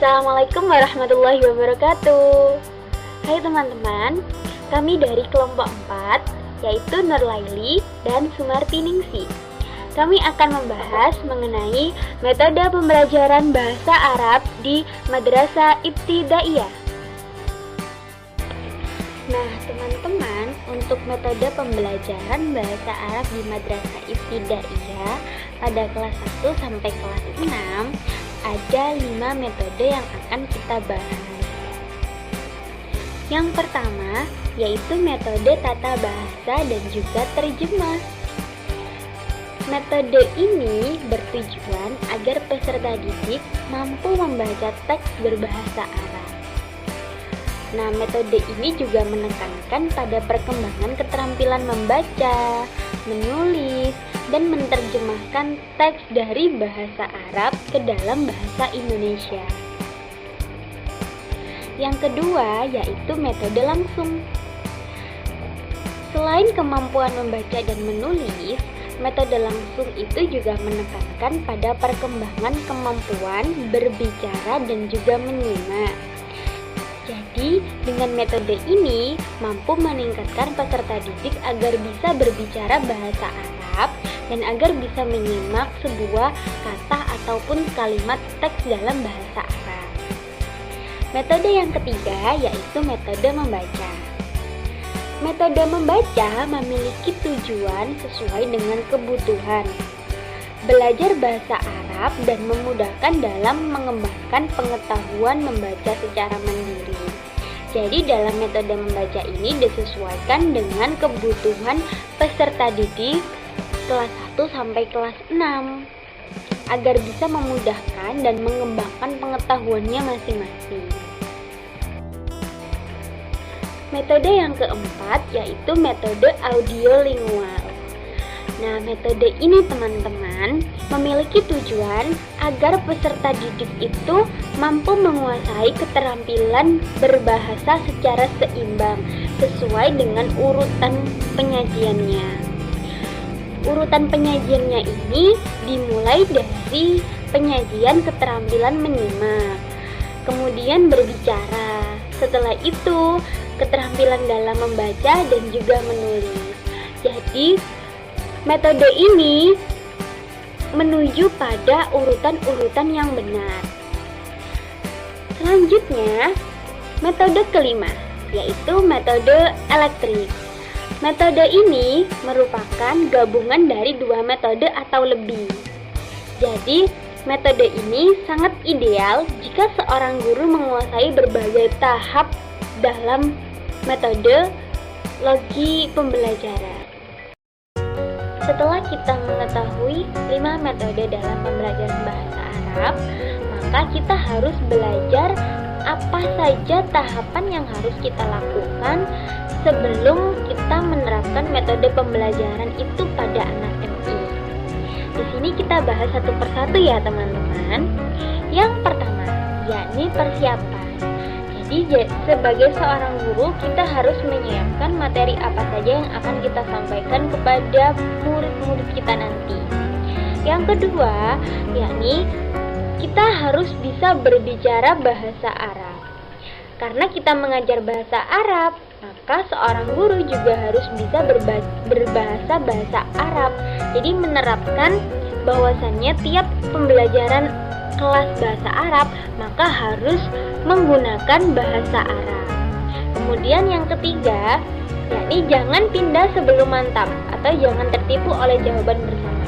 Assalamualaikum warahmatullahi wabarakatuh. Hai teman-teman, kami dari kelompok 4, yaitu Nurlaili dan Sumarti Ningsi. Kami akan membahas mengenai metode pembelajaran bahasa Arab di Madrasah Ibtidaiyah. Nah, teman-teman, untuk metode pembelajaran bahasa Arab di Madrasah Ibtidaiyah pada kelas 1 sampai kelas 6 ada 5 metode yang akan kita bahas. Yang pertama yaitu metode tata bahasa dan juga terjemah. Metode ini bertujuan agar peserta didik mampu membaca teks berbahasa Arab. Nah, metode ini juga menekankan pada perkembangan keterampilan membaca, menulis, dan menerjemahkan teks dari bahasa Arab ke dalam bahasa Indonesia. Yang kedua yaitu metode langsung. Selain kemampuan membaca dan menulis, metode langsung itu juga menekankan pada perkembangan kemampuan berbicara dan juga menyimak. Jadi, dengan metode ini mampu meningkatkan peserta didik agar bisa berbicara bahasa Arab dan agar bisa menyimak sebuah kata ataupun kalimat teks dalam bahasa Arab. Metode yang ketiga yaitu metode membaca. Metode membaca memiliki tujuan sesuai dengan kebutuhan. Belajar bahasa Arab dan memudahkan dalam mengembangkan pengetahuan membaca secara mandiri. Jadi dalam metode membaca ini disesuaikan dengan kebutuhan peserta didik kelas 1 sampai kelas 6 agar bisa memudahkan dan mengembangkan pengetahuannya masing-masing. Metode yang keempat yaitu metode audiolingual. Nah, metode ini teman-teman memiliki tujuan agar peserta didik itu mampu menguasai keterampilan berbahasa secara seimbang sesuai dengan urutan penyajiannya. Urutan penyajiannya ini dimulai dari penyajian keterampilan menyimak, kemudian berbicara, setelah itu keterampilan dalam membaca dan juga menulis. Jadi metode ini menuju pada urutan-urutan yang benar. Selanjutnya, metode kelima, yaitu metode elektrik. Metode ini merupakan gabungan dari 2 metode atau lebih. Jadi, metode ini sangat ideal jika seorang guru menguasai berbagai tahap dalam metode logi pembelajaran. Setelah kita mengetahui 5 metode dalam pembelajaran bahasa Arab, maka kita harus belajar apa saja tahapan yang harus kita lakukan sebelum kita menerapkan metode pembelajaran itu pada anak MI. Di sini kita bahas satu persatu ya teman-teman. Yang pertama, yakni persiapan. Jadi sebagai seorang guru kita harus menyiapkan materi apa saja yang akan kita sampaikan kepada murid-murid kita nanti. Yang kedua, yakni kita harus bisa berbicara bahasa Arab. Karena kita mengajar bahasa Arab, maka seorang guru juga harus bisa berbahasa bahasa Arab. Jadi menerapkan bahwasannya tiap pembelajaran kelas bahasa Arab maka harus menggunakan bahasa Arab. Kemudian yang ketiga, yakni jangan pindah sebelum mantap atau jangan tertipu oleh jawaban bersama.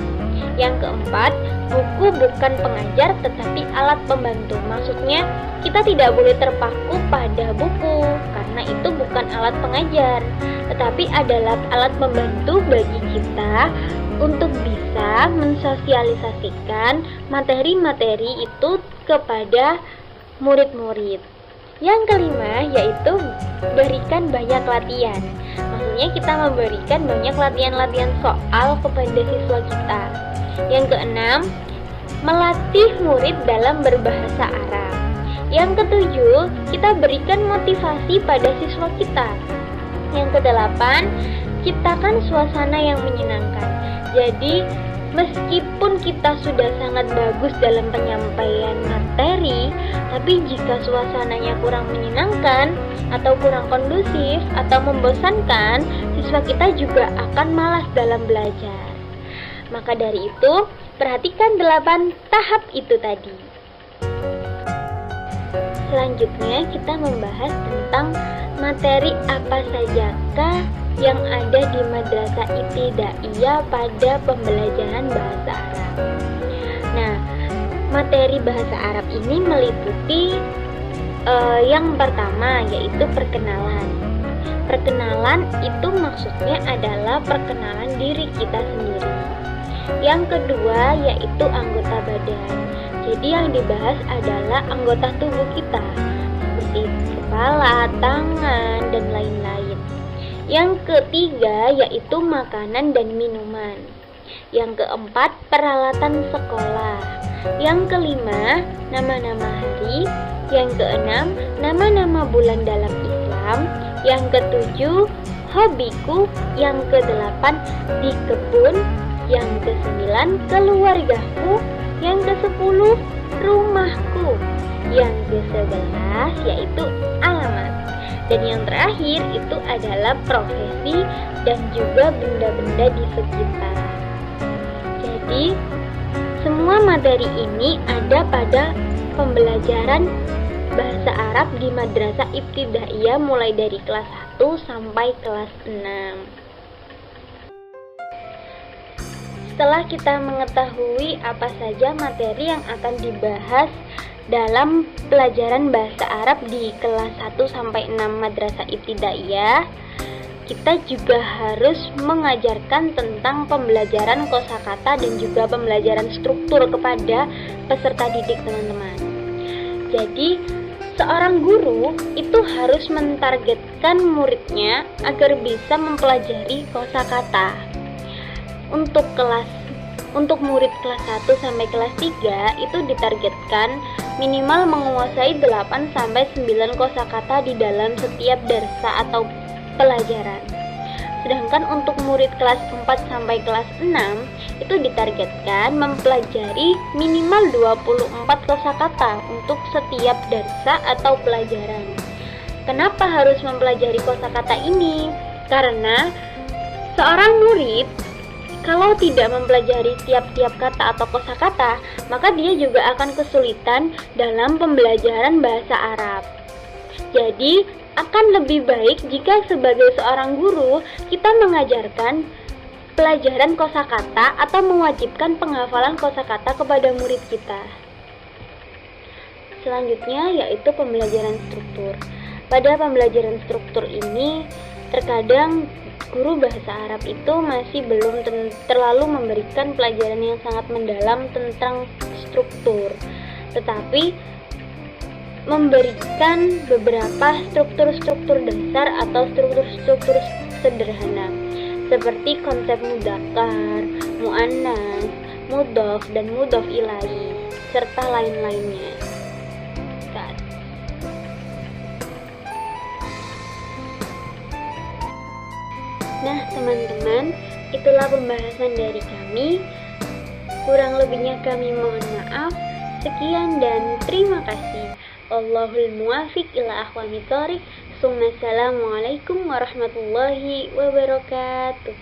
Yang keempat, buku bukan pengajar tetapi alat pembantu. Maksudnya kita tidak boleh terpaku pada buku karena itu bukan alat pengajar, tetapi adalah alat pembantu bagi kita untuk bisa mensosialisasikan materi-materi itu kepada murid-murid. Yang kelima yaitu berikan banyak latihan. Maksudnya kita memberikan banyak latihan-latihan soal kepada siswa kita. Yang keenam, melatih murid dalam berbahasa Arab. Yang ketujuh, kita berikan motivasi pada siswa kita. Yang kedelapan, ciptakan suasana yang menyenangkan. Jadi meskipun kita sudah sangat bagus dalam penyampaian materi, Tapi jika suasananya kurang menyenangkan atau kurang kondusif atau membosankan, siswa kita juga akan malas dalam belajar. Maka dari itu, perhatikan 8 tahap itu tadi. Selanjutnya kita membahas tentang materi apa sajakah yang ada di Madrasah Ibtidaiyah pada pembelajaran bahasa Arab. Nah, materi bahasa Arab ini meliputi yang pertama yaitu perkenalan. Perkenalan itu maksudnya adalah perkenalan diri kita sendiri. Yang kedua yaitu anggota badan. Jadi yang dibahas adalah anggota tubuh kita seperti kepala, tangan, dan lain-lain. Yang ketiga yaitu makanan dan minuman. Yang keempat peralatan sekolah. Yang kelima nama-nama hari. Yang keenam nama-nama bulan dalam Islam. Yang ketujuh hobiku. Yang kedelapan di kebun. Yang kesembilan keluargaku. Yang ke-10 rumahku. Yang ke-11 yaitu alamat. Dan yang terakhir itu adalah profesi dan juga benda-benda di sekitar. Jadi semua materi ini ada pada pembelajaran bahasa Arab di Madrasah Ibtidaiyah mulai dari kelas 1 sampai kelas 6. Setelah kita mengetahui apa saja materi yang akan dibahas dalam pelajaran bahasa Arab di kelas 1 sampai 6 Madrasah Ibtidaiyah, kita juga harus mengajarkan tentang pembelajaran kosakata dan juga pembelajaran struktur kepada peserta didik teman-teman. Jadi, seorang guru itu harus mentargetkan muridnya agar bisa mempelajari kosakata. Untuk murid kelas 1 sampai kelas 3 itu ditargetkan minimal menguasai 8 sampai 9 kosakata di dalam setiap darsa atau pelajaran. Sedangkan untuk murid kelas 4 sampai kelas 6 itu ditargetkan mempelajari minimal 24 kosakata untuk setiap darsa atau pelajaran. Kenapa harus mempelajari kosakata ini? Karena seorang murid kalau tidak mempelajari tiap-tiap kata atau kosakata, maka dia juga akan kesulitan dalam pembelajaran bahasa Arab. Jadi, akan lebih baik jika sebagai seorang guru kita mengajarkan pelajaran kosakata atau mewajibkan penghafalan kosakata kepada murid kita. Selanjutnya yaitu pembelajaran struktur. Pada pembelajaran struktur ini, terkadang guru bahasa Arab itu masih belum terlalu memberikan pelajaran yang sangat mendalam tentang struktur, tetapi memberikan beberapa struktur-struktur dasar atau struktur-struktur sederhana seperti konsep mudzakkar, muannas, mudhof dan mudhof ilaihi serta lain-lainnya. Nah teman-teman, itulah pembahasan dari kami. Kurang lebihnya kami mohon maaf. Sekian dan terima kasih. Wallahul muwaffiq ila aqwamit thoriq. Assalamualaikum warahmatullahi wabarakatuh.